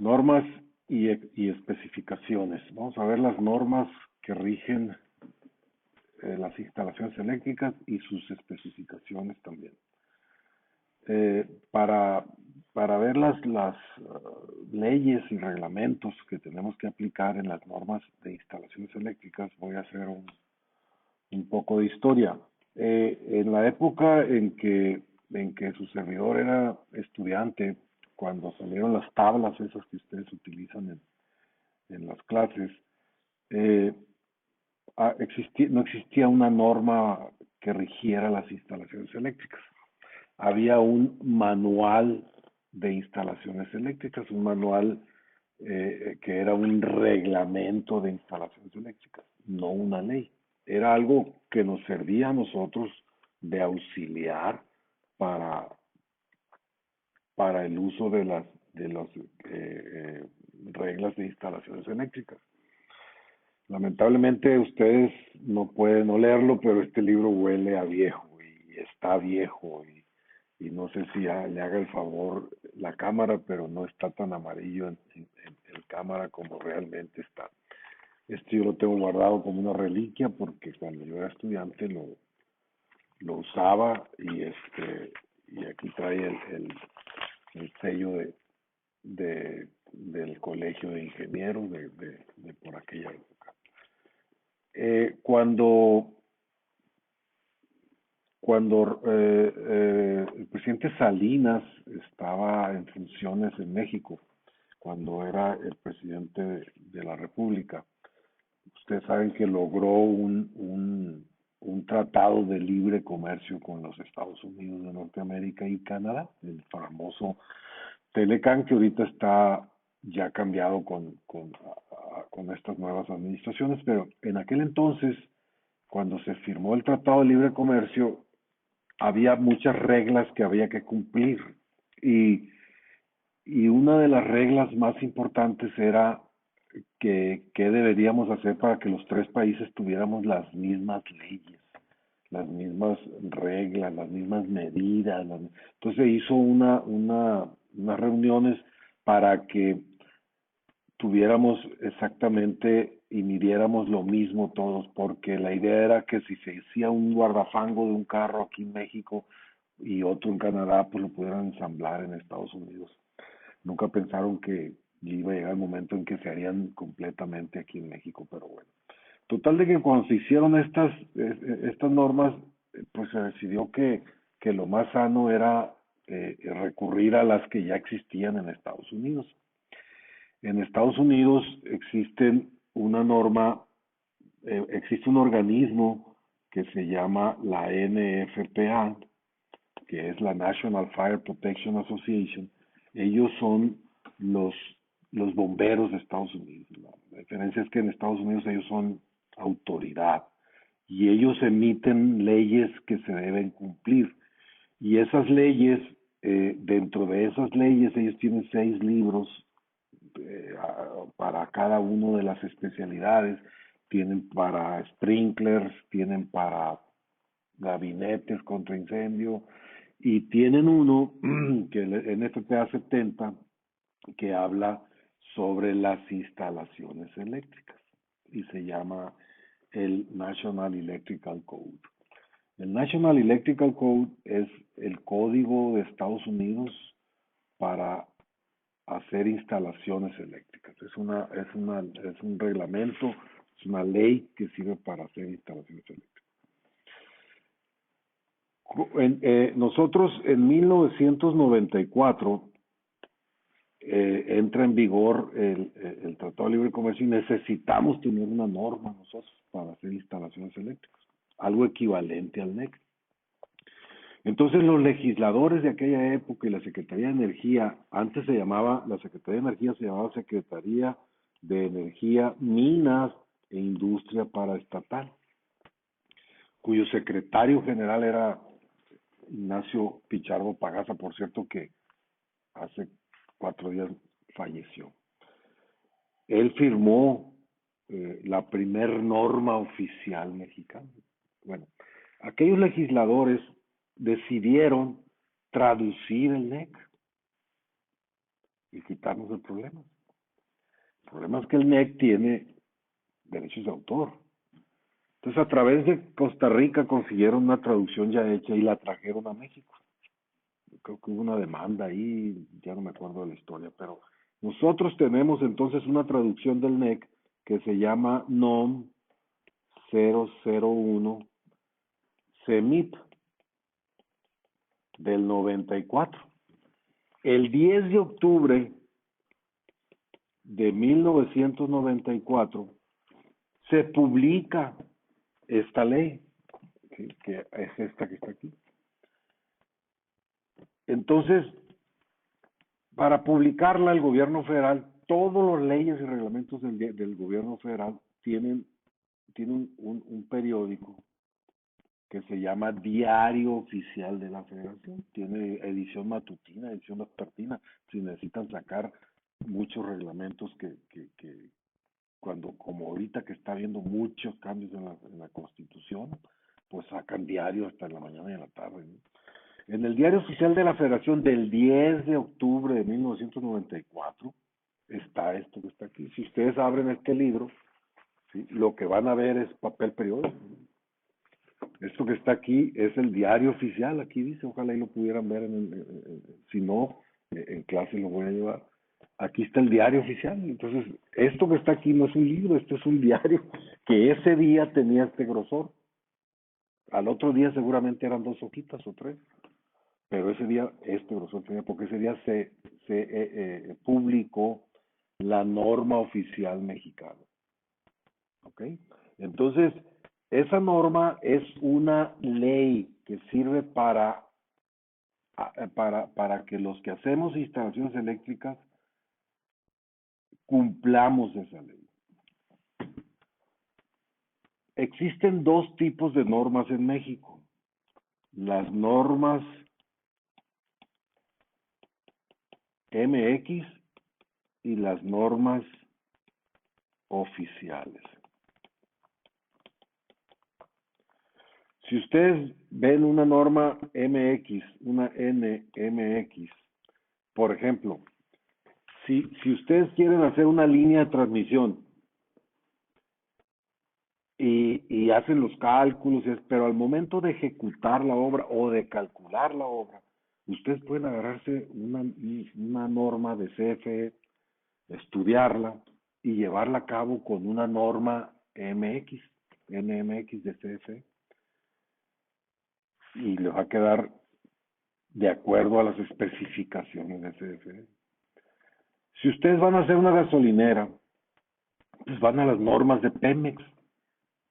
Normas y especificaciones. Vamos a ver las normas que rigen las instalaciones eléctricas y sus especificaciones también. Eh, para, para ver las leyes y reglamentos que tenemos que aplicar en las normas de instalaciones eléctricas, voy a hacer un poco de historia. En la época en que su servidor era estudiante, cuando salieron las tablas esas que ustedes utilizan en las clases, eh, no existía una norma que rigiera las instalaciones eléctricas. Había un manual de instalaciones eléctricas, un manual que era un reglamento de instalaciones eléctricas, no una ley. Era algo que nos servía a nosotros de auxiliar para, para el uso de las reglas de instalaciones eléctricas. Lamentablemente ustedes no pueden olerlo, pero este libro huele a viejo y está viejo y no sé si le haga el favor la cámara, pero no está tan amarillo en cámara como realmente está. Este yo lo tengo guardado como una reliquia porque cuando yo era estudiante lo usaba y aquí trae el sello del colegio de ingenieros de por aquella época. Eh, cuando cuando el presidente Salinas estaba en funciones en México, cuando era el presidente de la República, ustedes saben que logró un tratado de libre comercio con los Estados Unidos de Norteamérica y Canadá, el famoso Telecan, que ahorita está ya cambiado con estas nuevas administraciones, pero en aquel entonces, cuando se firmó el Tratado de Libre Comercio, había muchas reglas que había que cumplir y, y una de las reglas más importantes era que deberíamos hacer para que los tres países tuviéramos las mismas leyes, las mismas reglas, las mismas medidas. Entonces se hizo unas reuniones para que tuviéramos exactamente y midiéramos lo mismo todos, porque la idea era que si se hacía un guardafango de un carro aquí en México y otro en Canadá, pues lo pudieran ensamblar en Estados Unidos. Nunca pensaron que iba a llegar el momento en que se harían completamente aquí en México, pero bueno. Total de que cuando se hicieron estas normas, pues se decidió que lo más sano era recurrir a las que ya existían en Estados Unidos. En Estados Unidos existe un organismo que se llama la NFPA, que es la National Fire Protection Association. Ellos son los, los bomberos de Estados Unidos. La diferencia es que en Estados Unidos ellos son autoridad y ellos emiten leyes que se deben cumplir. Y esas leyes, dentro de esas leyes, ellos tienen 6 libros para cada una de las especialidades. Tienen para sprinklers, tienen para gabinetes contra incendio y tienen uno que es el NFPA 70 que habla sobre las instalaciones eléctricas y se llama el National Electrical Code. El National Electrical Code es el código de Estados Unidos para hacer instalaciones eléctricas. Es un reglamento, es una ley que sirve para hacer instalaciones eléctricas. Nosotros en 1994 entra en vigor el Tratado de Libre Comercio y necesitamos tener una norma nosotros para hacer instalaciones eléctricas, algo equivalente al NEC. Entonces los legisladores de aquella época y la Secretaría de Energía, antes se llamaba, la Secretaría de Energía se llamaba Secretaría de Energía, Minas e Industria Paraestatal, cuyo secretario general era Ignacio Pichardo Pagaza, por cierto que hace 4 días falleció. Él firmó la primer norma oficial mexicana. Bueno, aquellos legisladores decidieron traducir el NEC y quitarnos el problema. El problema es que el NEC tiene derechos de autor. Entonces, a través de Costa Rica consiguieron una traducción ya hecha y la trajeron a México. Creo que hubo una demanda ahí, ya no me acuerdo de la historia, pero nosotros tenemos entonces una traducción del NEC que se llama NOM 001 CEMIP del 94. El 10 de octubre de 1994 se publica esta ley, que es esta que está aquí. Entonces, para publicarla, el gobierno federal, todas las leyes y reglamentos del gobierno federal tienen un periódico que se llama Diario Oficial de la Federación. Tiene edición matutina, edición vespertina, si necesitan sacar muchos reglamentos que cuando, como ahorita que está habiendo muchos cambios en la Constitución, pues sacan diario hasta en la mañana y en la tarde, ¿no? En el Diario Oficial de la Federación del 10 de octubre de 1994 está esto que está aquí. Si ustedes abren este libro, ¿sí?, lo que van a ver es papel periódico. Esto que está aquí es el Diario Oficial, aquí dice, ojalá y lo pudieran ver, si no, en clase lo voy a llevar. Aquí está el Diario Oficial. Entonces, esto que está aquí no es un libro, este es un diario que ese día tenía este grosor. Al otro día seguramente eran 2 hojitas o 3. Pero ese día este grosor tenía, porque ese día se publicó la norma oficial mexicana. ¿Ok? Entonces, esa norma es una ley que sirve para que los que hacemos instalaciones eléctricas cumplamos esa ley. Existen 2 tipos de normas en México. Las normas MX y las normas oficiales. Si ustedes ven una norma MX, una NMX, por ejemplo, si ustedes quieren hacer una línea de transmisión y hacen los cálculos, pero al momento de ejecutar la obra o de calcular la obra, ustedes pueden agarrarse una norma de CFE, estudiarla y llevarla a cabo con una norma MX, NMX de CFE, y les va a quedar de acuerdo a las especificaciones de CFE. Si ustedes van a hacer una gasolinera, pues van a las normas de Pemex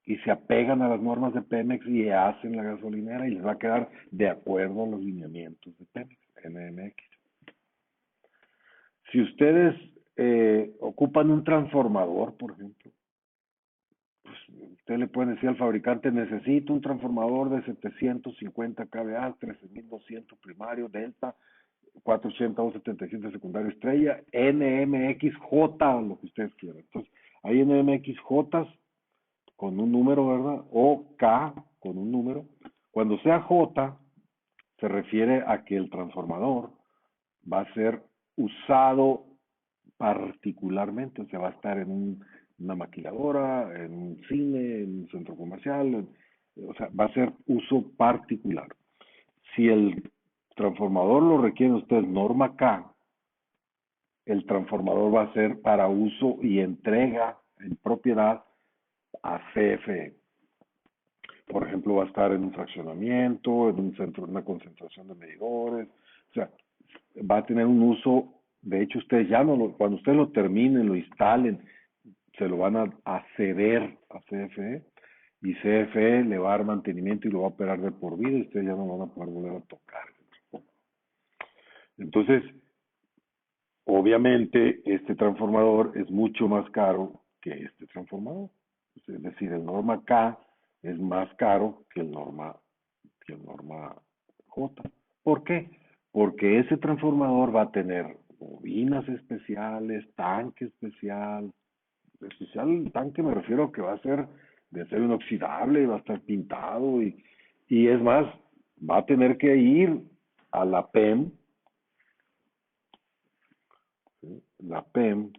y se apegan a las normas de Pemex y hacen la gasolinera y les va a quedar de acuerdo a los lineamientos de Pemex, NMX. Si ustedes ocupan un transformador, por ejemplo, pues usted le puede decir al fabricante, necesito un transformador de 750 kVA, 13.200 primario, delta, 480 o 77 secundario estrella, NMXJ, lo que ustedes quieran. Entonces, hay NMXJ con un número, ¿verdad? O K con un número. Cuando sea J, se refiere a que el transformador va a ser usado particularmente, o sea, va a estar en una maquiladora, en un cine, en un centro comercial, o sea, va a ser uso particular. Si el transformador lo requiere usted norma K, el transformador va a ser para uso y entrega en propiedad a CFE. Por ejemplo, va a estar en un fraccionamiento, en un centro, en una concentración de medidores, o sea, va a tener un uso. De hecho, ustedes ya no lo, cuando ustedes lo terminen, lo instalen, se lo van a ceder a CFE y CFE le va a dar mantenimiento y lo va a operar de por vida y ustedes ya no lo van a poder volver a tocar. Entonces, obviamente, este transformador es mucho más caro que este transformador. Es decir, el norma K es más caro que el norma J. ¿Por qué? Porque ese transformador va a tener bobinas especiales, tanque especial. Especial tanque me refiero a que va a ser de acero inoxidable, va a estar pintado y es más, va a tener que ir a la PEM ¿sí? La PEM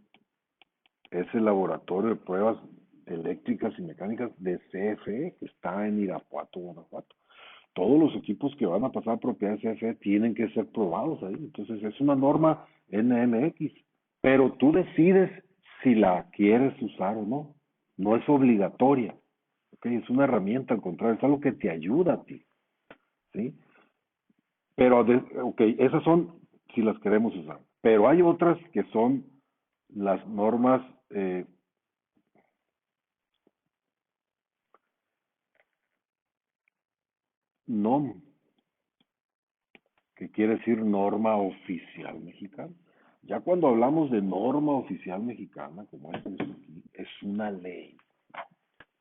es el laboratorio de pruebas eléctricas y mecánicas de CFE, que está en Irapuato, Guanajuato. Todos los equipos que van a pasar a propiedad de CFE tienen que ser probados ahí. Entonces es una norma NMX, pero tú decides si la quieres usar o no. No es obligatoria. ¿Okay? Es una herramienta, al contrario, es algo que te ayuda a ti. ¿Sí? Pero, ok, esas son si las queremos usar. Pero hay otras que son las normas NOM, que quiere decir norma oficial mexicana. Ya cuando hablamos de norma oficial mexicana, como es aquí, es una ley.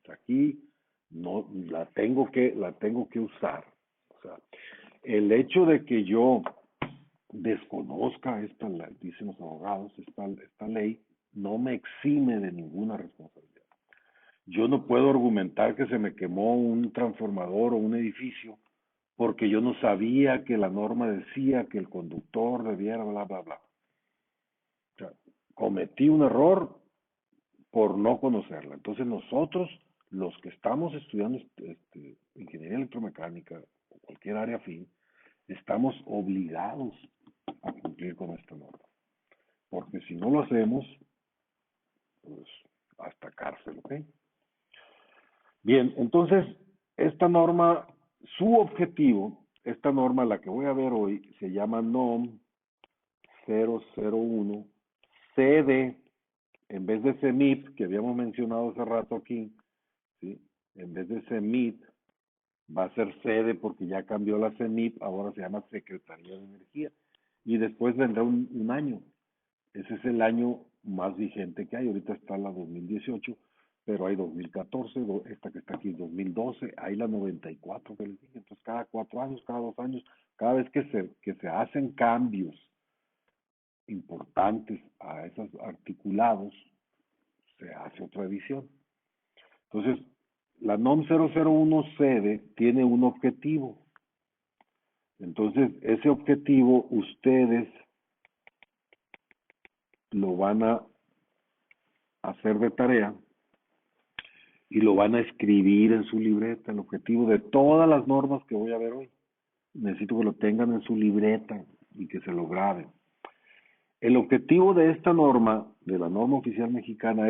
Aquí no la tengo que usar. O sea, el hecho de que yo desconozca esta, dicen los abogados, esta ley, no me exime de ninguna responsabilidad. Yo no puedo argumentar que se me quemó un transformador o un edificio porque yo no sabía que la norma decía que el conductor debiera, bla, bla, bla. O sea, cometí un error por no conocerla. Entonces nosotros, los que estamos estudiando ingeniería electromecánica o cualquier área afín, estamos obligados a cumplir con esta norma. Porque si no lo hacemos, pues hasta cárcel, ¿ok? Bien, entonces, esta norma, su objetivo, esta norma, la que voy a ver hoy, se llama NOM 001 CD, en vez de CEMIP, que habíamos mencionado hace rato aquí, ¿sí? En vez de CEMIP, va a ser sede porque ya cambió la CEMIP, ahora se llama Secretaría de Energía. Y después vendrá un año. Ese es el año más vigente que hay. Ahorita está la 2018, pero hay 2014, esta que está aquí es 2012, hay la 94 que les dije. Entonces, cada 4 años, cada 2 años, cada vez que se hacen cambios importantes a esos articulados, se hace otra edición. Entonces, la NOM 001 sede tiene un objetivo. Entonces, ese objetivo ustedes lo van a hacer de tarea y lo van a escribir en su libreta. El objetivo de todas las normas que voy a ver hoy, necesito que lo tengan en su libreta y que se lo graben. El objetivo de esta norma, de la norma oficial mexicana,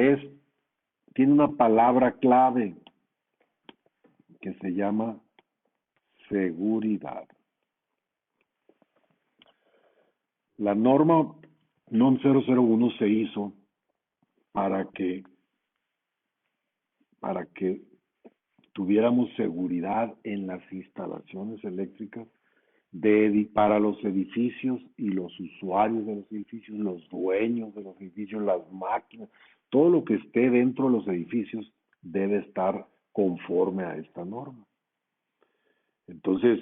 tiene una palabra clave que se llama seguridad. La norma NOM 001 se hizo para que, para que tuviéramos seguridad en las instalaciones eléctricas para los edificios y los usuarios de los edificios, los dueños de los edificios, las máquinas, todo lo que esté dentro de los edificios debe estar conforme a esta norma. Entonces,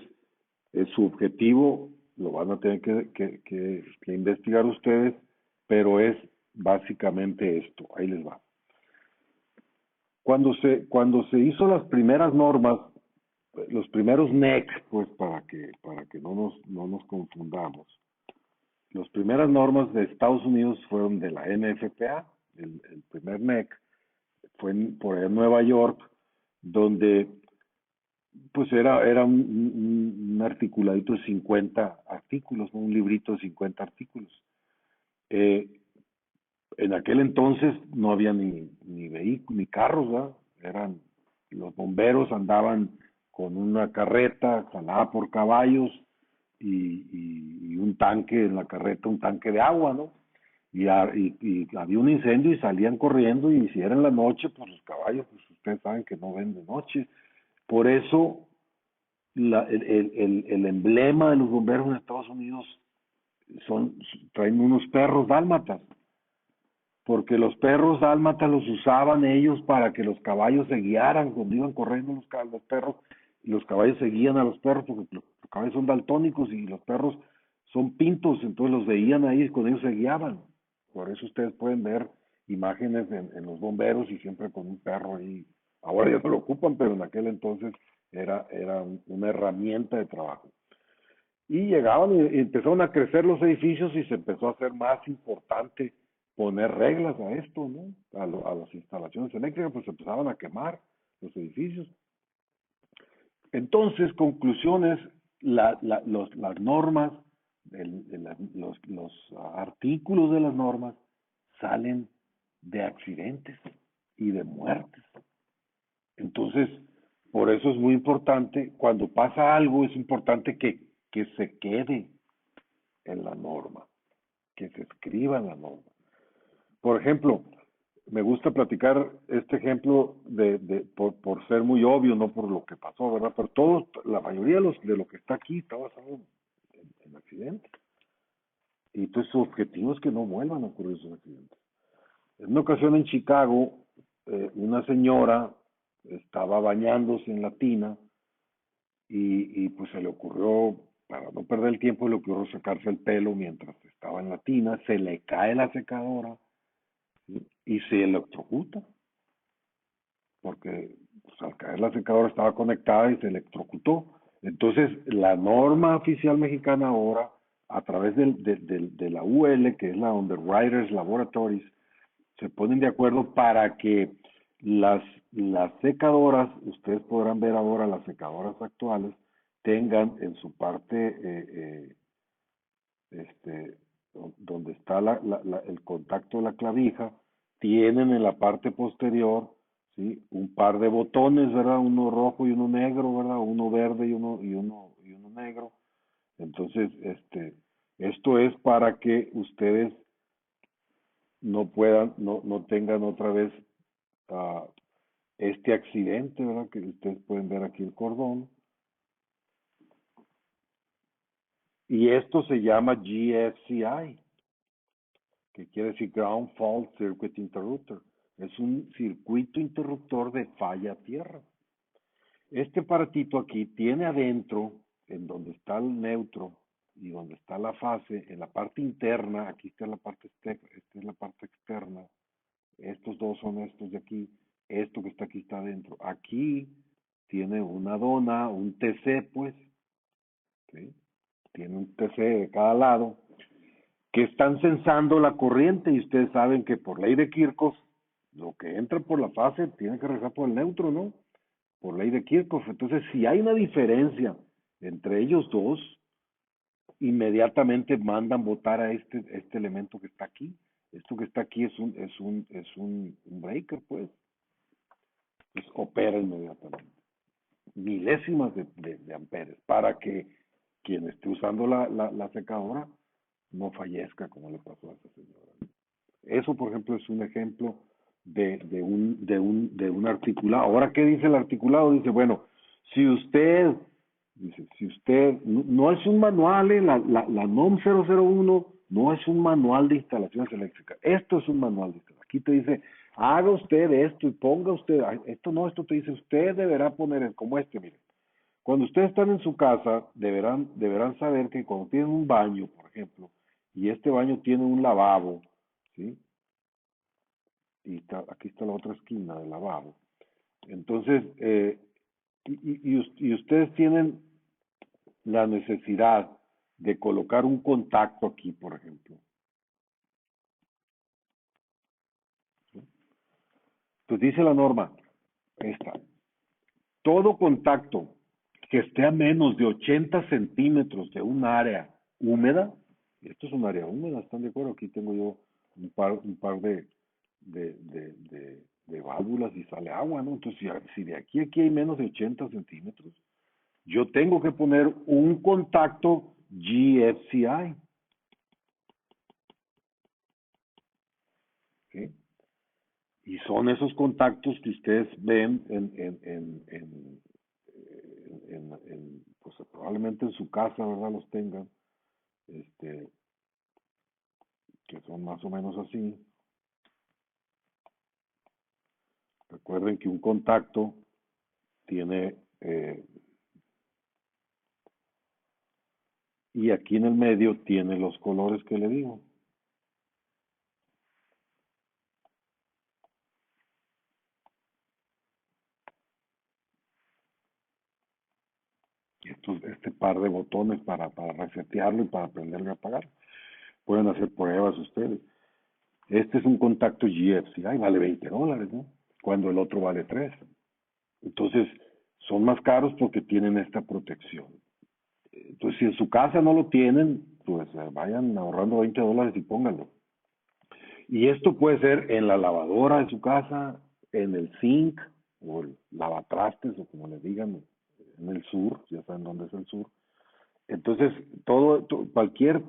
su objetivo lo van a tener que investigar ustedes, pero es básicamente esto. Ahí les va. Cuando se hizo las primeras normas, los primeros NEC, pues para que no nos confundamos, las primeras normas de Estados Unidos fueron de la NFPA, el primer NEC fue por allá en Nueva York, donde pues era un articuladito de 50 artículos, ¿no? Un librito de 50 artículos. Eh, en aquel entonces no había ni vehículos, ni carros, ¿verdad? Los bomberos andaban con una carreta jalada por caballos y un tanque en la carreta, un tanque de agua, ¿no? Y había un incendio y salían corriendo y si era en la noche, pues los caballos, pues ustedes saben que no ven de noche. Por eso el emblema de los bomberos en Estados Unidos traen unos perros dálmatas, porque los perros dálmatas los usaban ellos para que los caballos se guiaran cuando iban corriendo los perros, y los caballos seguían a los perros porque los caballos son daltónicos y los perros son pintos, entonces los veían ahí cuando ellos se guiaban. Por eso ustedes pueden ver imágenes en los bomberos y siempre con un perro ahí. Ahora ya no lo ocupan, pero en aquel entonces era una herramienta de trabajo. Y llegaban y empezaron a crecer los edificios y se empezó a hacer más importante poner reglas a esto, ¿no? A las instalaciones eléctricas, pues se empezaban a quemar los edificios. Entonces, conclusiones, las normas, los artículos de las normas salen de accidentes y de muertes. Entonces, por eso es muy importante, cuando pasa algo, es importante que se quede en la norma, que se escriba en la norma. Por ejemplo, me gusta platicar este ejemplo por ser muy obvio, no por lo que pasó, ¿verdad? Pero todos, la mayoría de lo que está aquí está basado en accidentes. Y entonces su objetivo es que no vuelvan a ocurrir esos accidentes. En una ocasión en Chicago, una señora estaba bañándose en la tina y pues se le ocurrió, para no perder el tiempo, le ocurrió secarse el pelo mientras estaba en la tina, se le cae la secadora, ¿sí? Y se electrocuta, porque pues, al caer la secadora estaba conectada y se electrocutó. Entonces, la norma oficial mexicana ahora, a través de la UL, que es la Underwriters Laboratories, se ponen de acuerdo para que las, las secadoras, ustedes podrán ver ahora las secadoras actuales, tengan en su parte, este, donde está el contacto de la clavija, tienen en la parte posterior, ¿sí? Un par de botones, ¿verdad? Uno rojo y uno negro, ¿verdad? Uno verde y uno negro. Entonces, esto es para que ustedes no tengan otra vez uh, este accidente, ¿verdad? Que ustedes pueden ver aquí el cordón. Y esto se llama GFCI, que quiere decir Ground Fault Circuit Interrupter. Es un circuito interruptor de falla a tierra. Este aparatito aquí tiene adentro, en donde está el neutro y donde está la fase, en la parte interna, aquí está la parte externa, esta es la parte externa, estos dos son estos de aquí, esto que está aquí está adentro. Aquí tiene una dona, un TC, pues, ¿sí? Tiene un TC de cada lado, que están sensando la corriente y ustedes saben que por ley de Kirchhoff, lo que entra por la fase tiene que regresar por el neutro, ¿no? Por ley de Kirchhoff. Entonces, si hay una diferencia entre ellos dos, inmediatamente mandan votar a este elemento que está aquí. Esto que está aquí es un breaker, pues. Pues opera inmediatamente. Milésimas de amperes para que quien esté usando la secadora no fallezca como le pasó a esa señora. Eso, por ejemplo, es un ejemplo de un articulado. Ahora, ¿qué dice el articulado? Dice, bueno, si usted, no es un manual, la NOM 001 no es un manual de instalaciones eléctricas. Esto es un manual de instalaciones. Aquí te dice, haga usted esto y ponga usted, esto te dice, usted deberá poner, como miren. Cuando ustedes están en su casa, deberán saber que cuando tienen un baño, por ejemplo, y este baño tiene un lavabo, ¿sí? Aquí está la otra esquina del lavabo. Entonces, y ustedes tienen la necesidad de colocar un contacto aquí, por ejemplo. ¿Sí? Entonces dice la norma, esta, todo contacto que esté a menos de 80 centímetros de un área húmeda, esto es un área húmeda, ¿están de acuerdo? Aquí tengo yo un par de válvulas y sale agua, ¿no? Entonces, si de aquí hay menos de 80 centímetros, yo tengo que poner un contacto GFCI, ¿sí? Y son esos contactos que ustedes ven pues probablemente en su casa, ¿verdad? Los tengan, este, que son más o menos así. Recuerden que un contacto tiene, y aquí en el medio tiene los colores que le digo. Estos este par de botones para resetearlo y para prenderlo y apagar. Pueden hacer pruebas ustedes. Este es un contacto GFCI, vale $20, ¿no? Cuando el otro vale 3. Entonces, son más caros porque tienen esta protección. Entonces, si en su casa no lo tienen, pues vayan ahorrando $20 y pónganlo. Y esto puede ser en la lavadora de su casa, en el zinc, o el lavatrastes, o como le digan, en el sur, ya saben dónde es el sur. Entonces, cualquier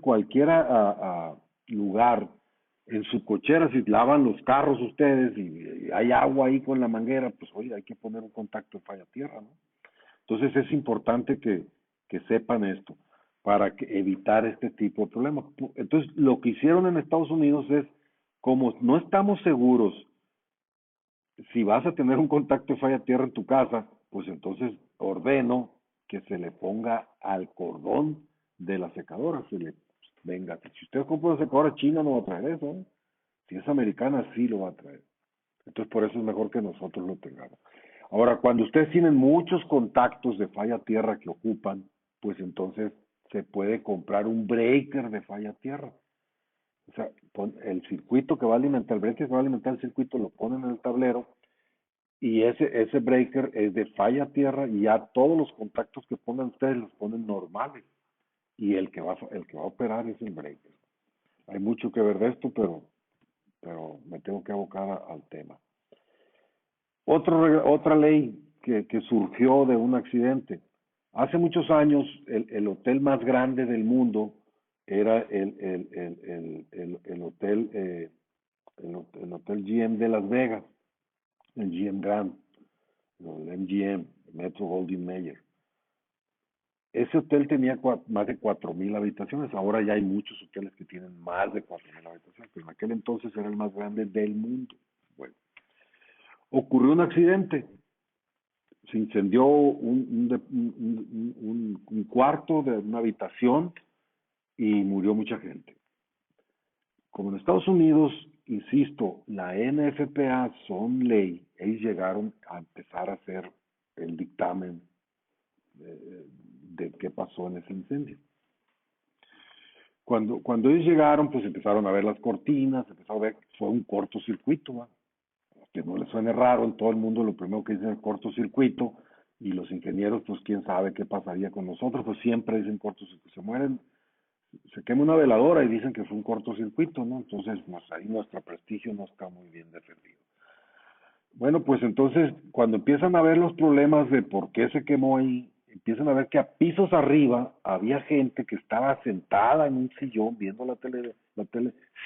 lugar, en su cochera, si lavan los carros ustedes y hay agua ahí con la manguera, pues oye, hay que poner un contacto de falla tierra, ¿no? Entonces es importante que sepan esto para evitar este tipo de problemas. Entonces, lo que hicieron en Estados Unidos es, como no estamos seguros si vas a tener un contacto de falla tierra en tu casa, pues entonces ordeno que se le ponga al cordón de la secadora, venga, si usted compra una secadora china no va a traer eso, ¿eh? Si es americana sí lo va a traer. Entonces por eso es mejor que nosotros lo tengamos. Ahora, cuando ustedes tienen muchos contactos de falla tierra que ocupan, pues entonces se puede comprar un breaker de falla tierra. O sea, el circuito que va a alimentar, el breaker que va a alimentar el circuito, lo ponen en el tablero y ese breaker es de falla tierra y ya todos los contactos que pongan ustedes los ponen normales y el que va a operar es el breaker. Hay mucho que ver de esto, pero me tengo que abocar al tema. Otra ley que surgió de un accidente. Hace muchos años, el hotel más grande del mundo era el hotel, el hotel GM de Las Vegas, el GM Grand, el MGM, Metro Goldwyn Mayer. Ese hotel tenía más de 4,000 habitaciones. Ahora ya hay muchos hoteles que tienen más de 4,000 habitaciones, pero en aquel entonces era el más grande del mundo. Bueno, ocurrió un accidente. Se incendió un cuarto de una habitación y murió mucha gente. Como en Estados Unidos, insisto, la NFPA son ley, ellos llegaron a empezar a hacer el dictamen de qué pasó en ese incendio. Cuando ellos llegaron, pues empezaron a ver las cortinas, empezaron a ver que fue un cortocircuito, ¿va? Que no les suene raro, en todo el mundo lo primero que dicen es cortocircuito, y los ingenieros, pues quién sabe qué pasaría con nosotros, pues siempre dicen cortocircuito, se mueren, se quema una veladora y dicen que fue un cortocircuito, ¿no? Entonces, pues ahí nuestro prestigio no está muy bien defendido. Bueno, pues entonces, cuando empiezan a ver los problemas de por qué se quemó ahí, empiezan a ver que a pisos arriba había gente que estaba sentada en un sillón viendo la tele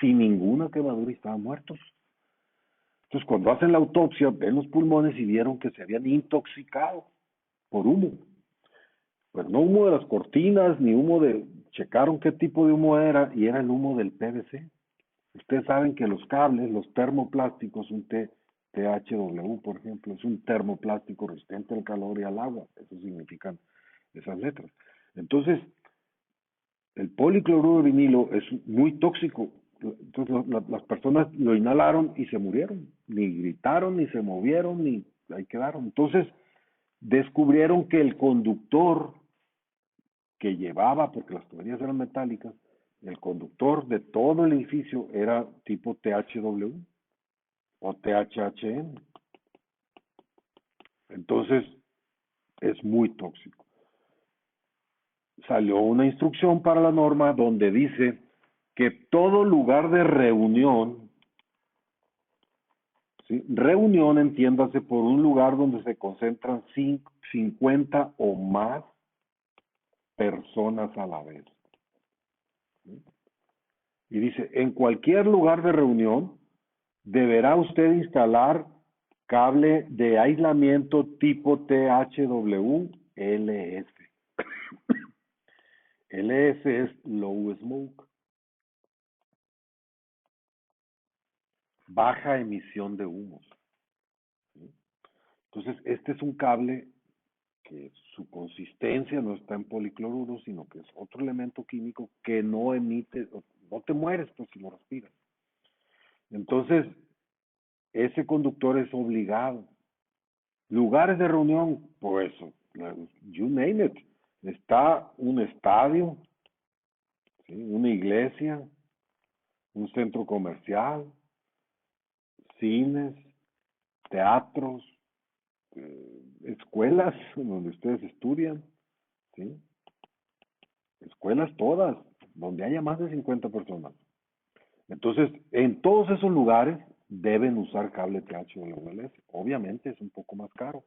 sin ninguna quemadura y estaban muertos. Entonces, cuando hacen la autopsia, ven los pulmones y vieron que se habían intoxicado por humo. Pues no humo de las cortinas, ni humo de... Checaron qué tipo de humo era y era el humo del PVC. Ustedes saben que los cables, los termoplásticos, THW, por ejemplo, es un termoplástico resistente al calor y al agua. Eso significan esas letras. Entonces, el policloruro de vinilo es muy tóxico. Entonces, las personas lo inhalaron y se murieron. Ni gritaron, ni se movieron, ni ahí quedaron. Entonces, descubrieron que el conductor que llevaba, porque las tuberías eran metálicas, el conductor de todo el edificio era tipo THW o THHN. Entonces, es muy tóxico. Salió una instrucción para la norma donde dice que todo lugar de reunión, ¿sí? Reunión, entiéndase, por un lugar donde se concentran 50 o más personas a la vez. ¿Sí? Y dice, en cualquier lugar de reunión deberá usted instalar cable de aislamiento tipo THW LS. LS es Low Smoke, baja emisión de humos. ¿Sí? Entonces, este es un cable que su consistencia no está en policloruro, sino que es otro elemento químico que no emite, no te mueres pues si lo respiras. Entonces, ese conductor es obligado. Lugares de reunión, pues, you name it. Está un estadio, ¿sí? Una iglesia, un centro comercial, cines, teatros, escuelas donde ustedes estudian, ¿sí? Escuelas todas, donde haya más de 50 personas. Entonces, en todos esos lugares deben usar cable TH-WLS. Obviamente es un poco más caro.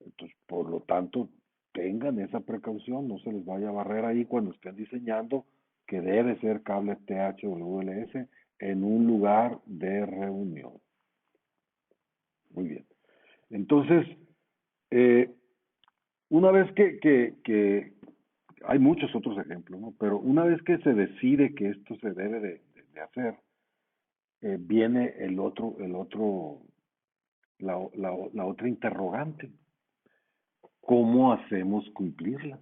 Entonces, por lo tanto, tengan esa precaución, no se les vaya a barrer ahí cuando estén diseñando que debe ser cable TH-WLS en un lugar de reunión. Muy bien. Entonces, eh, una vez que hay muchos otros ejemplos, ¿no? Pero una vez que se decide que esto se debe de hacer, viene la otra interrogante. ¿Cómo hacemos cumplirla?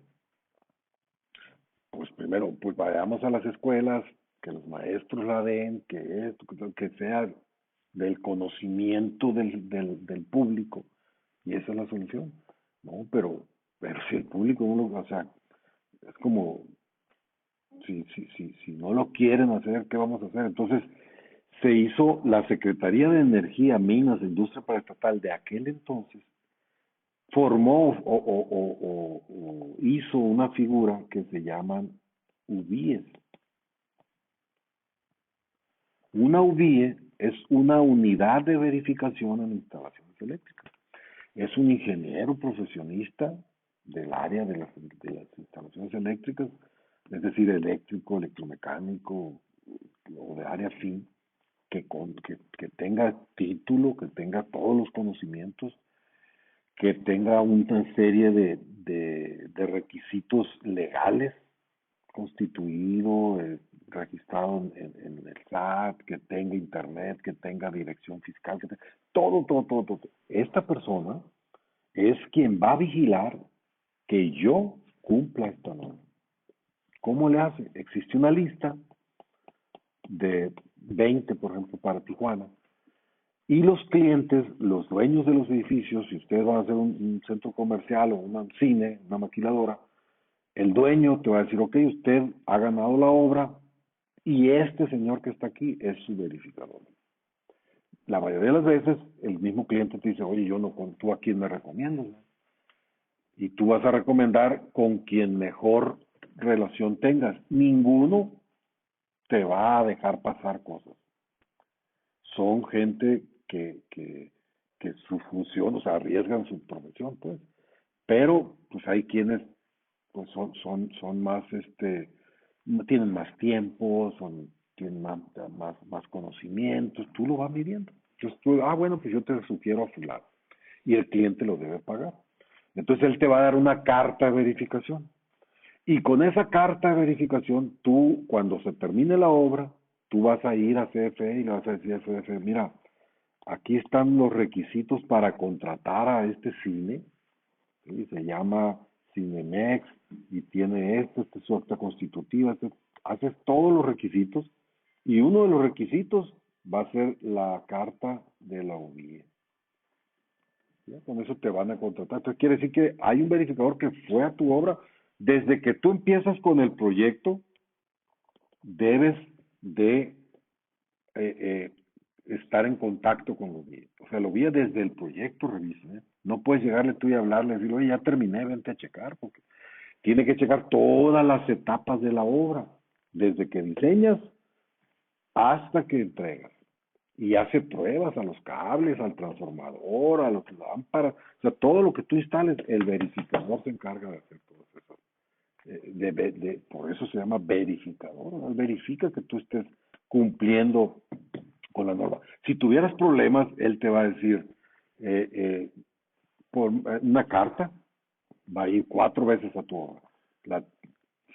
Pues primero, pues vayamos a las escuelas, que los maestros la den, que esto, que sea del conocimiento del público, y esa es la solución, ¿no? Pero si el público no lo, o sea, es como, si no lo quieren hacer, ¿qué vamos a hacer? Entonces, se hizo la Secretaría de Energía, Minas e Industria Paraestatal de aquel entonces, formó o hizo una figura que se llaman UBIES. Una UBIE es una unidad de verificación en instalaciones eléctricas. Es un ingeniero profesionista del área de las instalaciones eléctricas, es decir, eléctrico, electromecánico o de área fin, que tenga título, que tenga todos los conocimientos, que tenga una serie de requisitos legales, constituido, registrado en el SAT, que tenga internet, que tenga dirección fiscal, todo. Esta persona es quien va a vigilar que yo cumpla esta norma. ¿Cómo le hace? Existe una lista de 20, por ejemplo, para Tijuana, y los clientes, los dueños de los edificios, si ustedes van a hacer un centro comercial o un cine, una maquiladora, el dueño te va a decir, ok, usted ha ganado la obra y este señor que está aquí es su verificador. La mayoría de las veces el mismo cliente te dice, oye, yo no, ¿tú a quién me recomiendas? Y tú vas a recomendar con quien mejor relación tengas. Ninguno te va a dejar pasar cosas. Son gente que su función, o sea, arriesgan su profesión, pues. Pero, pues hay quienes, pues son más, tienen más tiempo, tienen más conocimientos, tú lo vas midiendo. Entonces tú, bueno, pues yo te sugiero a fulano. Y el cliente lo debe pagar. Entonces él te va a dar una carta de verificación. Y con esa carta de verificación, tú, cuando se termine la obra, tú vas a ir a CFE y le vas a decir a CFE, mira, aquí están los requisitos para contratar a este cine, ¿sí? Se llama Cinemex y tiene esta es su acta constitutiva, haces todos los requisitos y uno de los requisitos va a ser la carta de la UBIE. ¿Ya? Con eso te van a contratar. Entonces quiere decir que hay un verificador que fue a tu obra. Desde que tú empiezas con el proyecto, debes de estar en contacto con los guías. O sea, lo guía desde el proyecto, revisa. ¿Eh? No puedes llegarle tú y hablarle y decirle, oye, ya terminé, vente a checar, porque tiene que checar todas las etapas de la obra, desde que diseñas hasta que entregas. Y hace pruebas a los cables, al transformador, a las lámparas, o sea, todo lo que tú instales, el verificador se encarga de hacer todo eso. Por eso se llama verificador, ¿no? Verifica que tú estés cumpliendo con la norma. Si tuvieras problemas, él te va a decir, por una carta, va a ir 4 veces a tu obra. La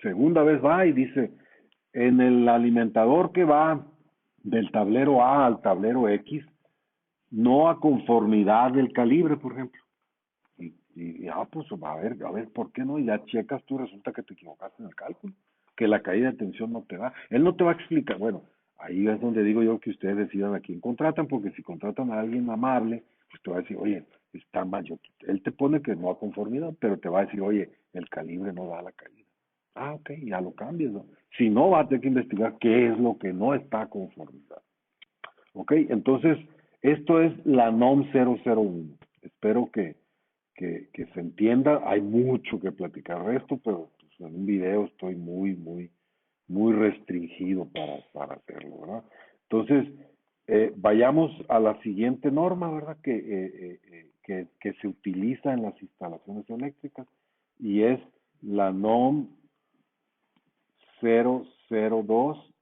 segunda vez va y dice, en el alimentador que va del tablero A al tablero X, no a conformidad del calibre, por ejemplo. Pues a ver, ¿por qué no? Y ya checas tú, resulta que te equivocaste en el cálculo, que la caída de tensión no te da. Él no te va a explicar, bueno, Ahí es donde digo yo que ustedes decidan a quién contratan, porque si contratan a alguien amable, pues te va a decir, oye, está mal. Él te pone que no a conformidad, pero te va a decir, oye, el calibre no da la caída. Ah, ok, ya lo cambies, ¿no? Si no, va a tener que investigar qué es lo que no está a conformidad. Ok, entonces, esto es la NOM 001. Espero que se entienda. Hay mucho que platicar de esto, pero pues, en un video estoy muy restringido para hacerlo, ¿verdad? Entonces, vayamos a la siguiente norma, ¿verdad? Que se utiliza en las instalaciones eléctricas y es la NOM 002,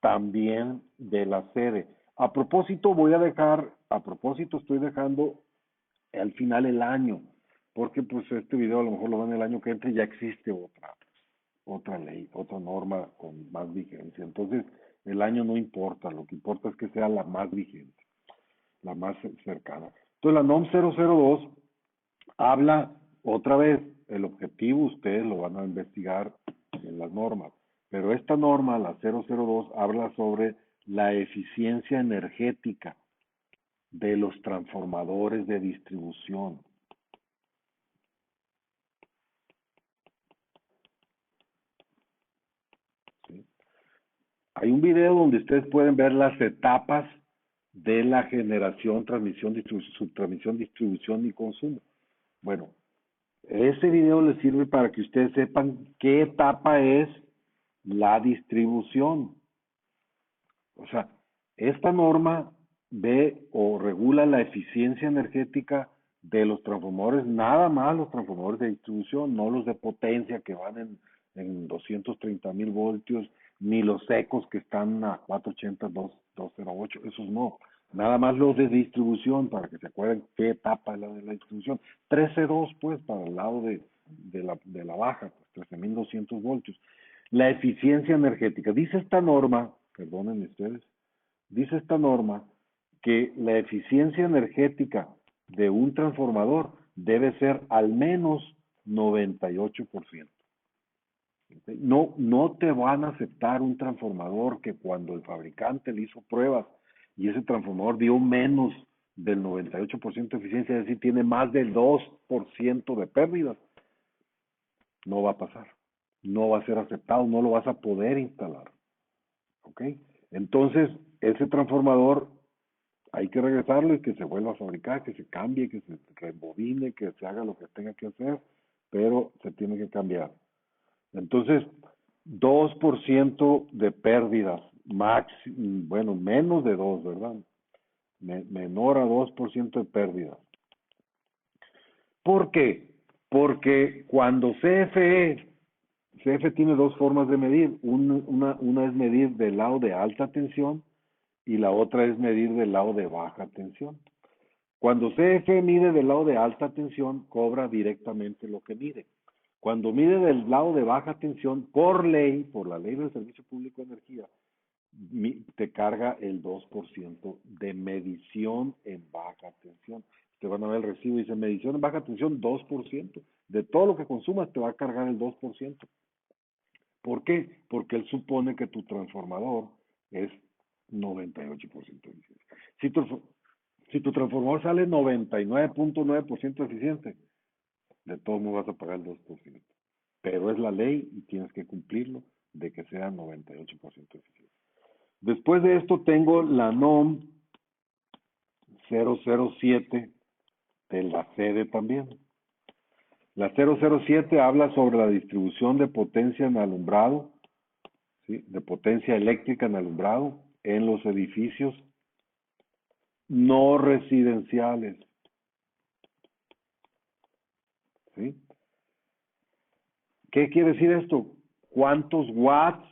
también de la sede. A propósito estoy dejando al final el año, porque pues este video a lo mejor lo ven el año que entra y ya existe otra ley, otra norma con más vigencia. Entonces, el año no importa, lo que importa es que sea la más vigente, la más cercana. Entonces, la NOM 002 habla otra vez, el objetivo ustedes lo van a investigar en las normas, pero esta norma, la 002, habla sobre la eficiencia energética de los transformadores de distribución. ¿Sí? Hay un video donde ustedes pueden ver las etapas de la generación, transmisión, subtransmisión, distribución y consumo. Bueno, ese video les sirve para que ustedes sepan qué etapa es la distribución. O sea, esta norma ve o regula la eficiencia energética de los transformadores, nada más los transformadores de distribución, no los de potencia que van en 230,000 voltios, ni los secos que están a 480, 208, esos no. Nada más los de distribución, para que se acuerden qué etapa es la de la distribución. 13.2, pues, para el lado de la baja, pues 13,200 voltios. La eficiencia energética. Dice esta norma, perdonen ustedes, dice esta norma que la eficiencia energética de un transformador debe ser al menos 98%. No te van a aceptar un transformador que cuando el fabricante le hizo pruebas y ese transformador dio menos del 98% de eficiencia, es decir, tiene más del 2% de pérdidas, no va a pasar. No va a ser aceptado, no lo vas a poder instalar. ¿Ok? Entonces, ese transformador hay que regresarlo y que se vuelva a fabricar, que se cambie, que se rebobine, que se haga lo que tenga que hacer, pero se tiene que cambiar. Entonces, 2% de pérdidas, bueno, menos de 2, ¿verdad? Menor a 2% de pérdidas. ¿Por qué? Porque cuando CFE tiene dos formas de medir. Una es medir del lado de alta tensión y la otra es medir del lado de baja tensión. Cuando CFE mide del lado de alta tensión, cobra directamente lo que mide. Cuando mide del lado de baja tensión, por ley, por la ley del Servicio Público de Energía, te carga el 2% de medición en baja tensión. Te van a ver el recibo y dice medición en baja tensión 2%. De todo lo que consumas te va a cargar el 2%. ¿Por qué? Porque él supone que tu transformador es 98% eficiente. Si tu transformador sale 99.9% eficiente, de todos modos vas a pagar el 2%. Pero es la ley y tienes que cumplirlo de que sea 98% eficiente. Después de esto tengo la NOM 007 de la sede también. La 007 habla sobre la distribución de potencia en alumbrado, ¿sí? De potencia eléctrica en alumbrado en los edificios no residenciales. ¿Sí? ¿Qué quiere decir esto? ¿Cuántos watts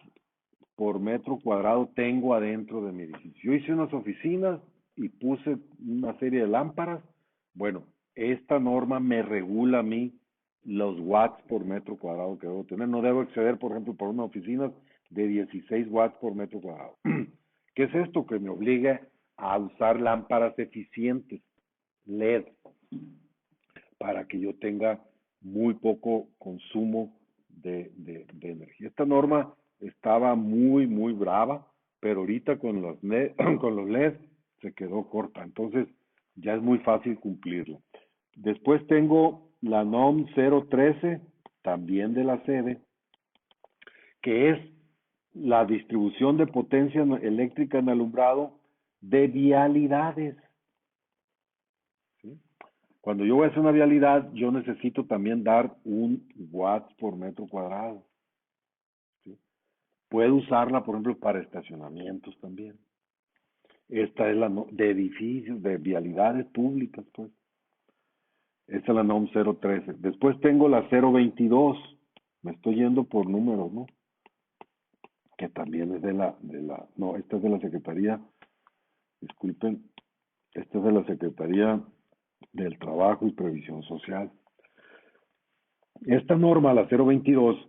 por metro cuadrado tengo adentro de mi edificio? Yo hice unas oficinas y puse una serie de lámparas. Bueno, esta norma me regula a mí los watts por metro cuadrado que debo tener. No debo exceder, por ejemplo, por una oficina de 16 watts por metro cuadrado. ¿Qué es esto? Que me obliga a usar lámparas eficientes, LED, para que yo tenga muy poco consumo de energía. Esta norma estaba muy brava pero ahorita con los con los LED se quedó corta, entonces ya es muy fácil cumplirlo. Después tengo la NOM 013, también de la sede, que es la distribución de potencia eléctrica en alumbrado de vialidades. ¿Sí? Cuando yo voy a hacer una vialidad, yo necesito también dar un watts por metro cuadrado. ¿Sí? Puedo usarla, por ejemplo, para estacionamientos también. Esta es la de edificios, de vialidades públicas, pues. Esta es la NOM 013. Después tengo la 022. Me estoy yendo por números, ¿no? Que también es no, esta es de la Secretaría, disculpen, esta es de la Secretaría del Trabajo y Previsión Social. Esta norma, la 022,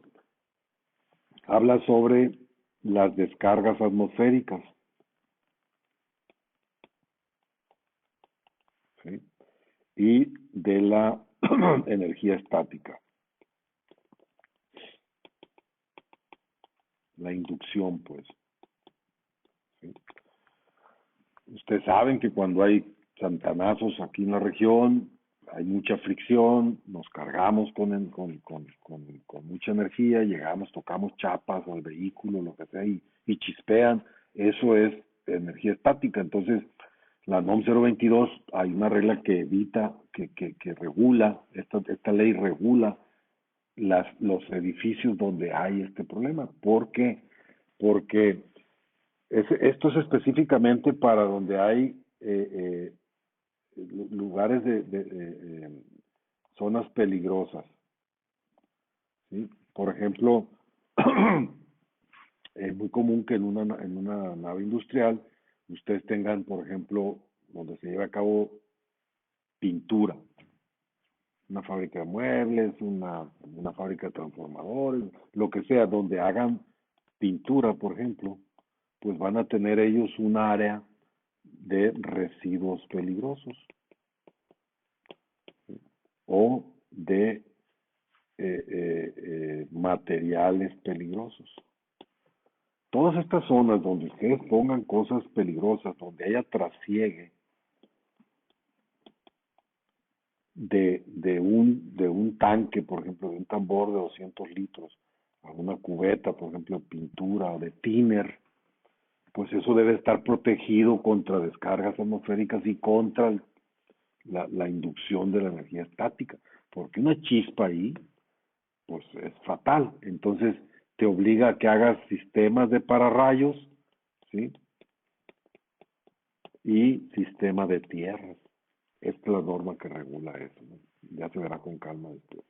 habla sobre las descargas atmosféricas, ¿sí? Y de la energía estática, la inducción, pues. ¿Sí? Ustedes saben que cuando hay santanazos aquí en la región, hay mucha fricción, nos cargamos con mucha energía, llegamos, tocamos chapas al vehículo, lo que sea, y chispean. Eso es energía estática. Entonces, la NOM 022, hay una regla que evita, que regula, esta ley regula los edificios donde hay este problema. ¿Por qué? Porque esto es específicamente para donde hay lugares zonas peligrosas, ¿sí? Por ejemplo, es muy común que en una nave industrial ustedes tengan, por ejemplo, donde se lleva a cabo pintura, una fábrica de muebles, una fábrica de transformadores, lo que sea, donde hagan pintura, por ejemplo, pues van a tener ellos un área de residuos peligrosos o de materiales peligrosos. Todas estas zonas donde ustedes pongan cosas peligrosas, donde haya trasiegue de un tanque, por ejemplo, de un tambor de 200 litros, a una cubeta, por ejemplo, de pintura o de thinner, pues eso debe estar protegido contra descargas atmosféricas y contra la inducción de la energía estática, porque una chispa ahí pues es fatal. Entonces te obliga a que hagas sistemas de pararrayos, ¿sí? Y sistema de tierras. Esta es la norma que regula eso, ¿no? Ya se verá con calma después.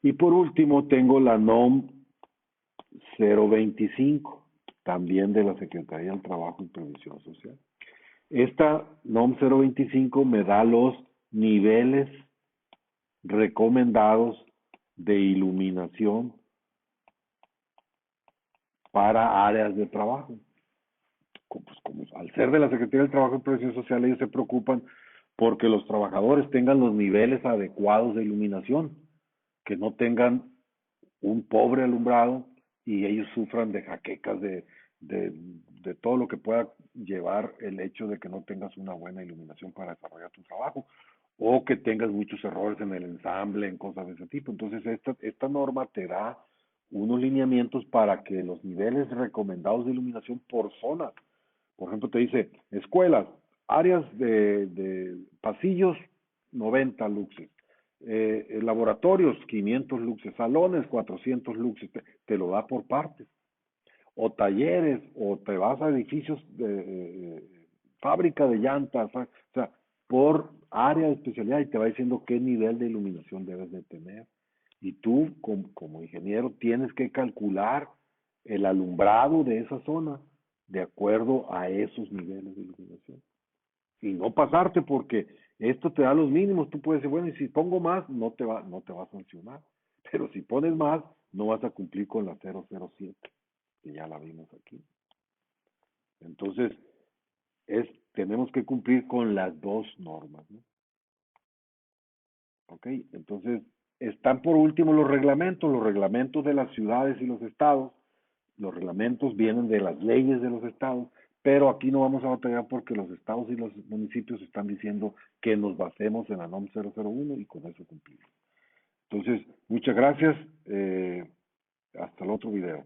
Y por último tengo la NOM 025, también de la Secretaría del Trabajo y Previsión Social. Esta NOM 025 me da los niveles recomendados de iluminación para áreas de trabajo. Pues como al ser de la Secretaría del Trabajo y Previsión Social, ellos se preocupan porque los trabajadores tengan los niveles adecuados de iluminación, que no tengan un pobre alumbrado y ellos sufran de jaquecas, de todo lo que pueda llevar el hecho de que no tengas una buena iluminación para desarrollar tu trabajo o que tengas muchos errores en el ensamble, en cosas de ese tipo. Entonces, esta norma te da unos lineamientos para que los niveles recomendados de iluminación por zona, por ejemplo, te dice escuelas, áreas de pasillos, 90 luxes, laboratorios, 500 luxes, salones, 400 luxes, te lo da por partes. O talleres, o te vas a edificios de fábrica de llantas, o sea, por área de especialidad y te va diciendo qué nivel de iluminación debes de tener. Y tú, como ingeniero, tienes que calcular el alumbrado de esa zona de acuerdo a esos niveles de iluminación. Y no pasarte porque esto te da los mínimos. Tú puedes decir, bueno, y si pongo más, no te va a sancionar. Pero si pones más, no vas a cumplir con la 007, que ya la vimos aquí. Entonces, tenemos que cumplir con las dos normas, ¿no? ¿Ok? Entonces, están por último los reglamentos de las ciudades y los estados, Los reglamentos vienen de las leyes de los estados, pero aquí no vamos a batallar porque los estados y los municipios están diciendo que nos basemos en la NOM 001 y con eso cumplimos. Entonces, muchas gracias. Hasta el otro video.